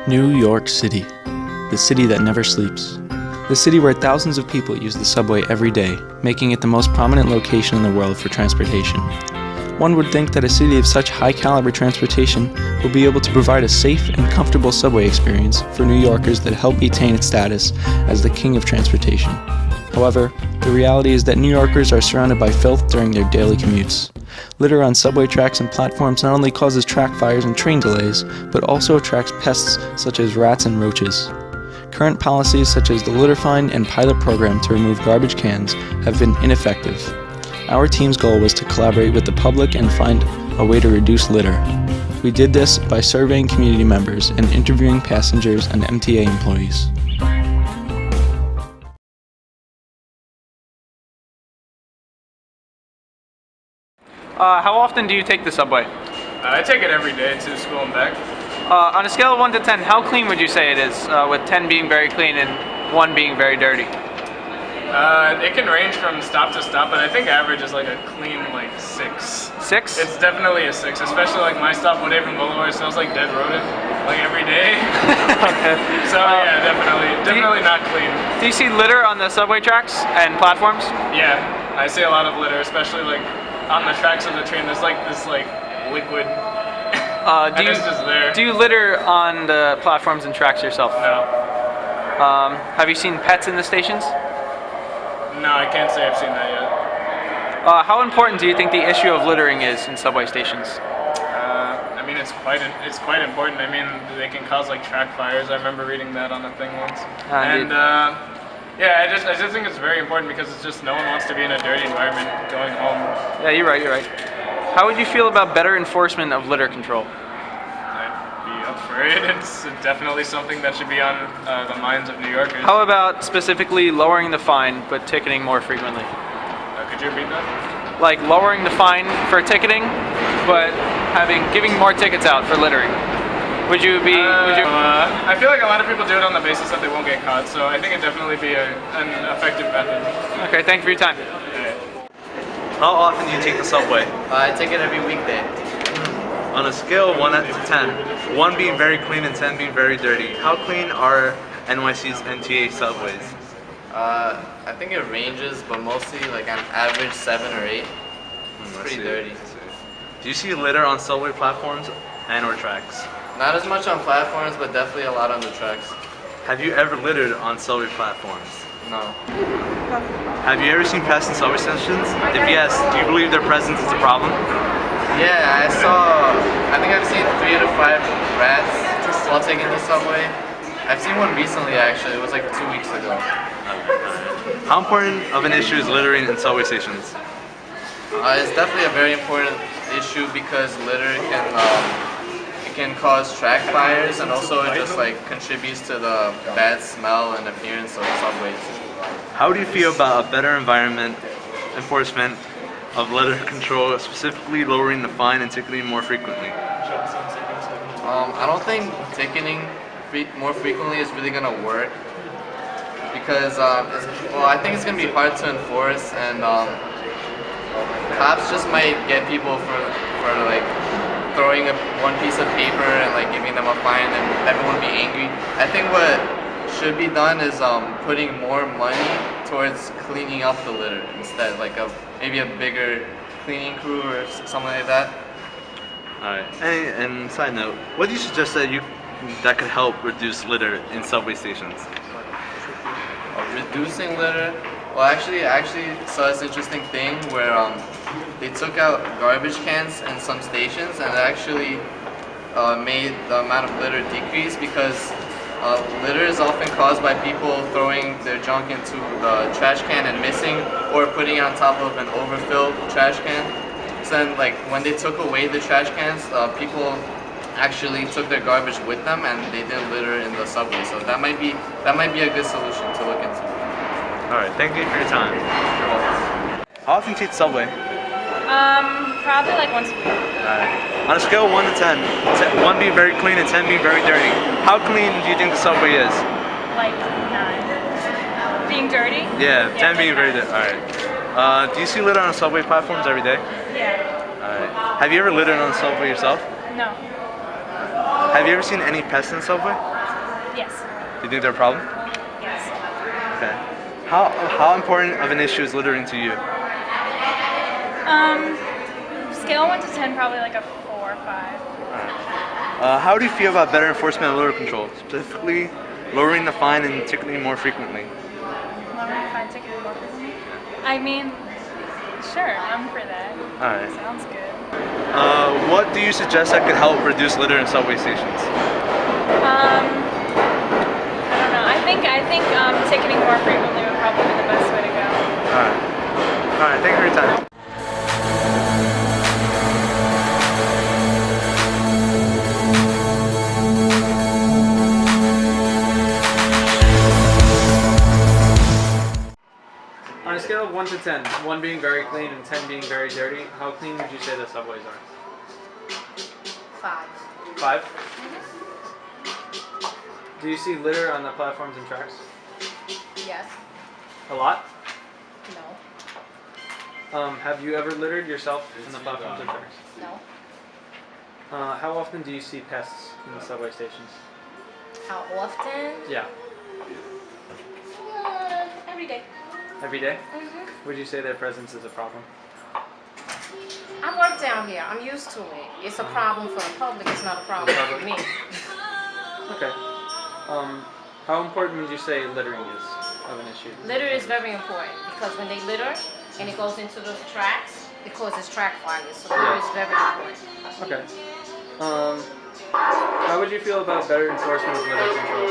New York City, the city that never sleeps. The city where thousands of people use the subway every day, making it the most prominent location in the world for transportation. One would think that a city of such high-caliber transportation will be able to provide a safe and comfortable subway experience for New Yorkers that help maintain its status as the king of transportation. However, the reality is that New Yorkers are surrounded by filth during their daily commutes. Litter on subway tracks and platforms not only causes track fires and train delays, but also attracts pests such as rats and roaches. Current policies such as the litter fine and pilot program to remove garbage cans have been ineffective. Our team's goal was to collaborate with the public and find a way to reduce litter. We did this by surveying community members and interviewing passengers and MTA employees. How often do you take the subway? I take it every day to school and back. On a scale of 1 to 10, how clean would you say it is, with 10 being very clean and 1 being very dirty? It can range from stop to stop, but I think average is like a clean 6. 6? It's definitely a 6, especially like my stop, Woodhaven Boulevard, smells like dead rodent like every day. Okay. So yeah, definitely not clean. Do you see litter on the subway tracks and platforms? Yeah, I see a lot of litter, especially like on the tracks of the train. There's like this liquid. It's just there. Do you litter on the platforms and tracks yourself? No. Have you seen pets in the stations? No, I can't say I've seen that yet. How important do you think the issue of littering is in subway stations? I mean, it's quite important. I mean, they can cause like track fires. I remember reading that on a thing once. Yeah, I just think it's very important because it's just no one wants to be in a dirty environment going home. Yeah, you're right. How would you feel about better enforcement of litter control? I'd be up for it. It's definitely something that should be on the minds of New Yorkers. How about specifically lowering the fine but ticketing more frequently? Could you repeat that? Like lowering the fine for ticketing, but giving more tickets out for littering. Would you? I feel like a lot of people do it on the basis that they won't get caught, so I think it'd definitely be an effective method. Okay, thank you for your time. How often do you take the subway? I take it every weekday. On a scale of 1 to 10, 1 being very clean and 10 being very dirty, how clean are NYC's MTA subways? I think it ranges, but mostly like on average 7 or 8. It's pretty dirty. Do you see litter on subway platforms and or tracks? Not as much on platforms, but definitely a lot on the tracks. Have you ever littered on subway platforms? No. Have you ever seen pests in subway stations? If yes, do you believe their presence is a problem? Yeah, I think I've seen 3 to 5 rats while taking the subway. I've seen one recently actually, it was like 2 weeks ago. How important of an issue is littering in subway stations? It's definitely a very important issue because litter can cause track fires, and also it just contributes to the bad smell and appearance of subways. How do you feel about a better enforcement of litter control, specifically lowering the fine and ticketing more frequently? I don't think ticketing more frequently is really gonna work because I think it's gonna be hard to enforce, and cops just might get people for throwing one piece of paper and giving them a fine, and everyone will be angry. I think what should be done is putting more money towards cleaning up the litter instead, maybe a bigger cleaning crew or something like that. Alright, and side note, what do you suggest that could help reduce litter in subway stations? Reducing litter? Well, actually, saw this interesting thing where they took out garbage cans in some stations, and it actually made the amount of litter decrease because litter is often caused by people throwing their junk into the trash can and missing, or putting it on top of an overfilled trash can. So then, when they took away the trash cans, people actually took their garbage with them, and they didn't litter in the subway. So that might be a good solution to look into. Alright, thank you for your time. How often do you take the subway? Probably once a week. Alright. On a scale of 1 to 10, 1 being very clean and 10 being very dirty, how clean do you think the subway is? 9. Being dirty? Yeah, 10 being very dirty. Alright. Do you see litter on subway platforms every day? Yeah. Alright. Have you ever littered on the subway yourself? No. Have you ever seen any pests in the subway? Yes. Do you think they're a problem? Yes. Okay. How important of an issue is littering to you? Scale 1 to 10, probably like a 4 or 5. How do you feel about better enforcement of litter control, specifically lowering the fine and ticketing more frequently? Lowering the fine ticket more frequently? I mean, sure, I'm for that. Alright. Sounds good. What do you suggest that could help reduce litter in subway stations? I don't know. I think ticketing more frequently would probably be the best way to go. Alright, thank you for your time. On a scale of 1 to 10, 1 being very clean and 10 being very dirty, how clean would you say the subways are? 5. 5? Do you see litter on the platforms and tracks? Yes. A lot? No. Have you ever littered yourself in the platforms and tracks? No. How often do you see pests in the subway stations? How often? Yeah. Every day. Every day? Mhm. Would you say their presence is a problem? I work down here. I'm used to it. It's a problem for the public. It's not a problem for me. Okay. How important would you say littering is of an issue? Litter is very important because when they litter and it goes into the tracks, it causes track fires. So litter is very important. Okay. How would you feel about better enforcement of litter control?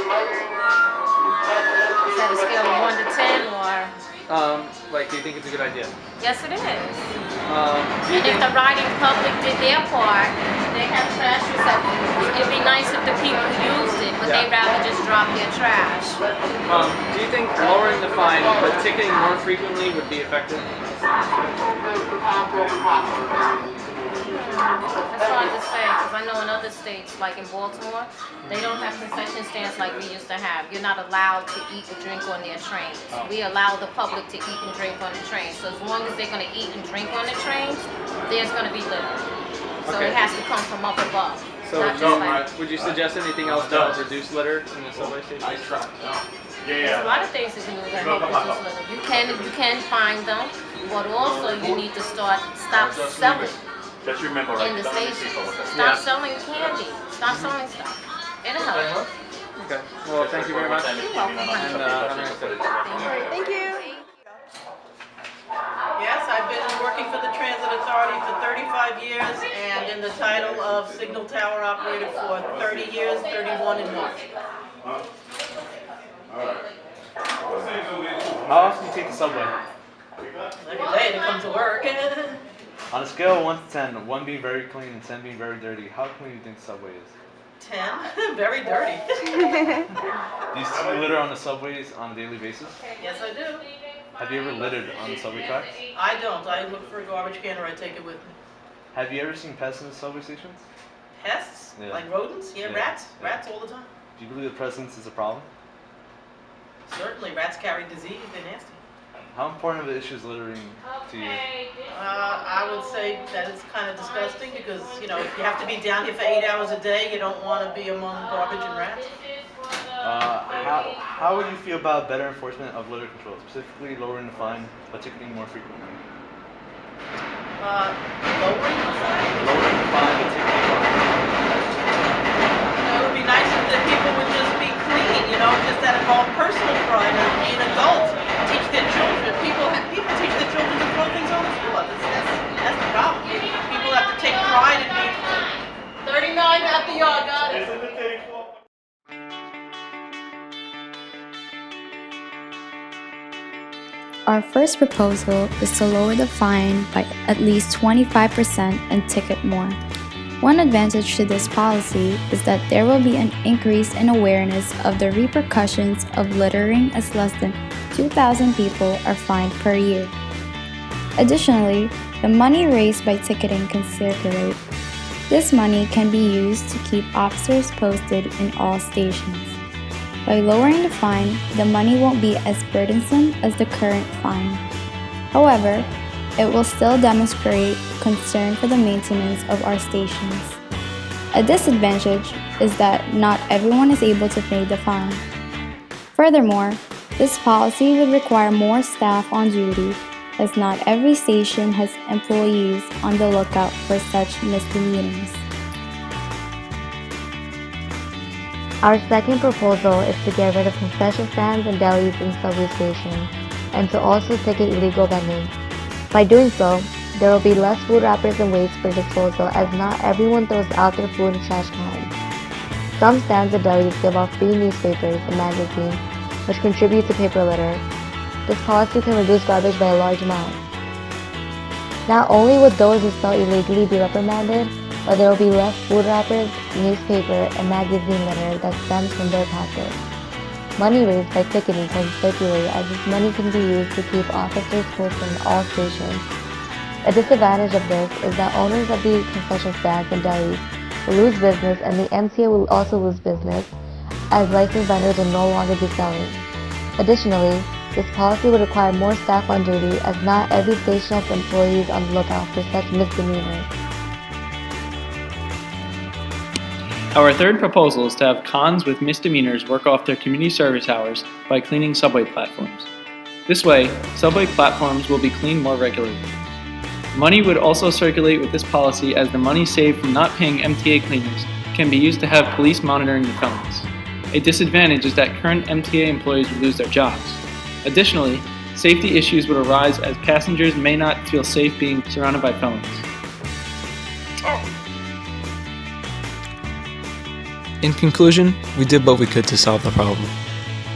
Is that a scale of 1 to 10 or? Do you think it's a good idea? Yes, it is. Do you And if think, the riding public did their part, they have trash receptacles. It'd be nice if the people used it, but they'd rather just drop their trash. do you think lowering the fine but ticketing more frequently would be effective? That's hard to say because I know in other states, like in Baltimore, they don't have concession stands like we used to have. You're not allowed to eat or drink on their trains. We allow the public to eat and drink on the trains. So as long as they're going to eat and drink on the trains, there's going to be litter. So Okay. it has to come from up above. So not just like, would you suggest anything else to help reduce litter in the subway station? there's a lot of things that you do that help reduce litter. You can find them, but also you need to stop selling in the station. Stop selling candy. Stop selling stuff. It'll help. Okay. Well, thank you very much. You're welcome. And have a nice day. Thank you. Yes, I've been working for the Transit Authority for 35 years and in the title of Signal Tower Operator for 30 years, 31 in March. How often do you take the subway? Every day to come to work. On a scale of 1 to 10, 1 being very clean and 10 being very dirty, how clean do you think the subway is? 10, very dirty. Do you see litter on the subways on a daily basis? Yes, I do. Have you ever littered on the subway tracks? I don't. I look for a garbage can or I take it with me. Have you ever seen pests in the subway stations? Pests? Yeah. Like rodents? Yeah, Yeah. rats? Yeah. Rats all the time. Do you believe the presence is a problem? Certainly, rats carry disease. They're nasty. How important of an issue is littering to you? I would say that it's kind of disgusting because, you know, if you have to be down here for 8 hours a day, you don't want to be among garbage and rats. How would you feel about better enforcement of litter control, specifically lowering the fine but ticketing more frequently? Lowering the fine. Lowering the fine but ticketing more frequently. It would be nice if the people would just be clean, you know, just that involve personal pride and being adults. Teach their children. People teach their children to throw things on the floor. That's the problem. People have to take pride in being clean. 39 at the yard, got it. Our first proposal is to lower the fine by at least 25% and ticket more. One advantage to this policy is that there will be an increase in awareness of the repercussions of littering, as less than 2,000 people are fined per year. Additionally, the money raised by ticketing can circulate. This money can be used to keep officers posted in all stations. By lowering the fine, the money won't be as burdensome as the current fine. However, it will still demonstrate concern for the maintenance of our stations. A disadvantage is that not everyone is able to pay the fine. Furthermore, this policy would require more staff on duty, as not every station has employees on the lookout for such misdemeanors. Our second proposal is to get rid of concession stands and delis in subway stations, and to also ticket illegal vending. By doing so, there will be less food wrappers and waste for disposal, as not everyone throws out their food in trash cans. Some stands and delis give off free newspapers and magazines, which contribute to paper litter. This policy can reduce garbage by a large amount. Not only would those who sell illegally be reprimanded, but there will be less food wrappers, newspaper, and magazine litter that stems from their practice. Money raised by ticketing can circulate, as this money can be used to keep officers posted in all stations. A disadvantage of this is that owners of the concession stands and delis will lose business, and the MTA will also lose business, as licensed vendors will no longer be selling. Additionally, this policy would require more staff on duty, as not every station has employees on the lookout for such misdemeanors. Our third proposal is to have cons with misdemeanors work off their community service hours by cleaning subway platforms. This way, subway platforms will be cleaned more regularly. Money would also circulate with this policy, as the money saved from not paying MTA cleaners can be used to have police monitoring the felons. A disadvantage is that current MTA employees would lose their jobs. Additionally, safety issues would arise, as passengers may not feel safe being surrounded by felons. In conclusion, we did what we could to solve the problem.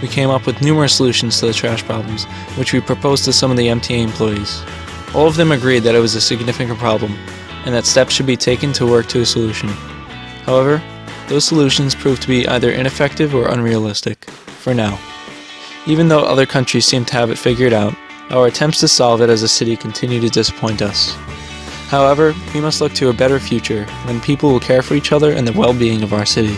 We came up with numerous solutions to the trash problems, which we proposed to some of the MTA employees. All of them agreed that it was a significant problem, and that steps should be taken to work to a solution. However, those solutions proved to be either ineffective or unrealistic, for now. Even though other countries seem to have it figured out, our attempts to solve it as a city continue to disappoint us. However, we must look to a better future when people will care for each other and the well-being of our city.